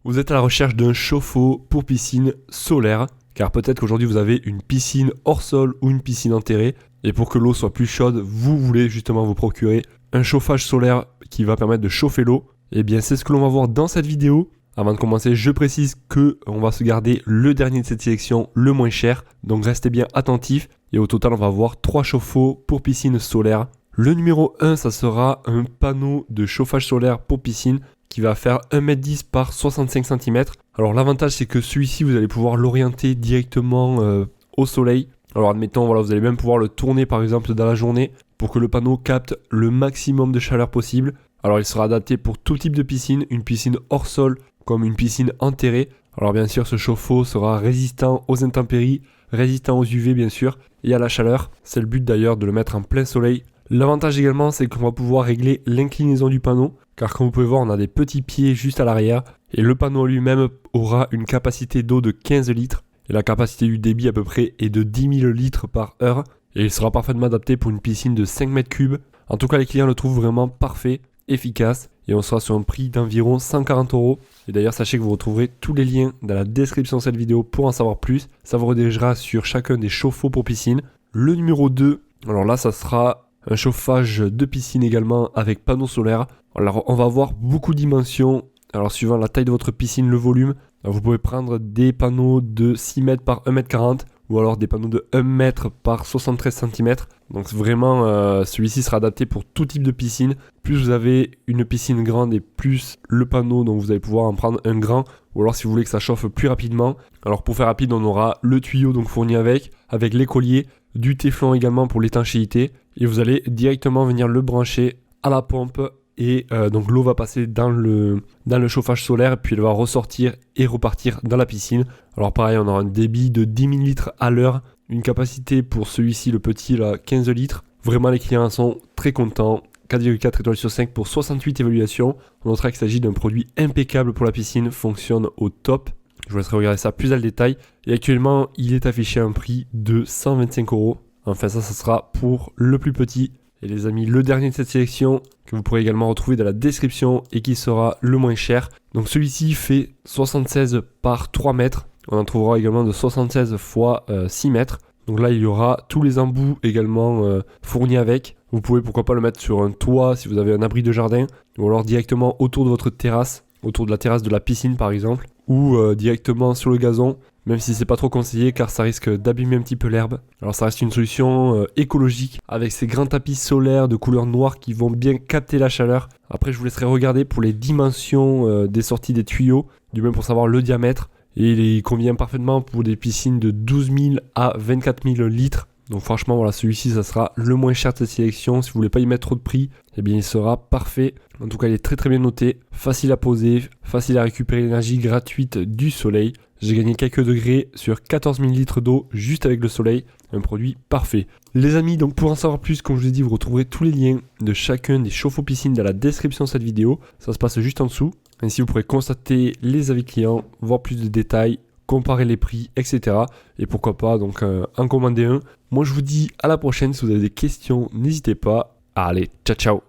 Vous êtes à la recherche d'un chauffe-eau pour piscine solaire, car peut-être qu'aujourd'hui vous avez une piscine hors sol ou une piscine enterrée, et pour que l'eau soit plus chaude, vous voulez justement vous procurer un chauffage solaire qui va permettre de chauffer l'eau. Et bien c'est ce que l'on va voir dans cette vidéo. Avant de commencer, je précise que on va se garder le dernier de cette sélection, le moins cher, donc restez bien attentifs. Et au total, on va voir 3 chauffe-eau pour piscine solaire. Le numéro 1, ça sera un panneau de chauffage solaire pour piscine qui va faire 1,10 m par 65 cm. Alors l'avantage c'est que celui-ci vous allez pouvoir l'orienter directement au soleil. Alors admettons voilà, vous allez même pouvoir le tourner par exemple dans la journée pour que le panneau capte le maximum de chaleur possible. Alors il sera adapté pour tout type de piscine, une piscine hors sol comme une piscine enterrée. Alors bien sûr ce chauffe-eau sera résistant aux intempéries, résistant aux UV bien sûr et à la chaleur. C'est le but d'ailleurs de le mettre en plein soleil. L'avantage également c'est qu'on va pouvoir régler l'inclinaison du panneau, car comme vous pouvez voir on a des petits pieds juste à l'arrière et le panneau lui-même aura une capacité d'eau de 15 litres et la capacité du débit à peu près est de 10 000 litres par heure et il sera parfaitement adapté pour une piscine de 5 mètres cubes. En tout cas les clients le trouvent vraiment parfait, efficace et on sera sur un prix d'environ 140 €. Et d'ailleurs sachez que vous retrouverez tous les liens dans la description de cette vidéo pour en savoir plus. Ça vous redirigera sur chacun des chauffe-eau pour piscine. Le numéro 2, alors là ça sera un chauffage de piscine également avec panneau solaire. Alors on va avoir beaucoup de dimensions. Alors suivant la taille de votre piscine, le volume, vous pouvez prendre des panneaux de 6 mètres par 1,40 m ou alors des panneaux de 1 m par 73 cm. Donc vraiment celui-ci sera adapté pour tout type de piscine. Plus vous avez une piscine grande et plus le panneau, donc vous allez pouvoir en prendre un grand. Ou alors si vous voulez que ça chauffe plus rapidement. Alors pour faire rapide on aura le tuyau donc fourni avec l'écolier, du téflon également pour l'étanchéité. Et vous allez directement venir le brancher à la pompe. Et donc l'eau va passer dans le chauffage solaire, puis elle va ressortir et repartir dans la piscine. Alors pareil, on aura un débit de 10 000 litres à l'heure, une capacité pour celui-ci, le petit, là, 15 litres. Vraiment les clients sont très contents, 4,4 étoiles sur 5 pour 68 évaluations. On notera qu'il s'agit d'un produit impeccable pour la piscine, fonctionne au top. Je vous laisserai regarder ça plus dans le détail. Et actuellement, il est affiché à un prix de 125 €. Enfin ça sera pour le plus petit. Et les amis, le dernier de cette sélection que vous pourrez également retrouver dans la description et qui sera le moins cher. Donc celui-ci fait 76 par 3 mètres. On en trouvera également de 76 x 6 mètres. Donc là, il y aura tous les embouts également fournis avec. Vous pouvez pourquoi pas le mettre sur un toit si vous avez un abri de jardin. Ou alors directement autour de votre terrasse, autour de la terrasse de la piscine par exemple. Ou directement sur le gazon. Même si c'est pas trop conseillé car ça risque d'abîmer un petit peu l'herbe. Alors ça reste une solution écologique avec ces grands tapis solaires de couleur noire qui vont bien capter la chaleur. Après je vous laisserai regarder pour les dimensions des sorties des tuyaux, du même pour savoir le diamètre. Et il convient parfaitement pour des piscines de 12 000 à 24 000 litres. Donc franchement voilà, celui-ci ça sera le moins cher de cette sélection. Si vous voulez pas y mettre trop de prix, eh bien il sera parfait. En tout cas il est très très bien noté, facile à poser, facile à récupérer l'énergie gratuite du soleil. J'ai gagné quelques degrés sur 14 000 litres d'eau juste avec le soleil, un produit parfait. Les amis, donc pour en savoir plus, comme je vous ai dit, vous retrouverez tous les liens de chacun des chauffe-eau piscines dans la description de cette vidéo. Ça se passe juste en dessous. Ainsi vous pourrez constater les avis clients, voir plus de détails, comparer les prix, etc. Et pourquoi pas donc en commander un. Moi je vous dis à la prochaine, si vous avez des questions, n'hésitez pas. Allez, ciao ciao.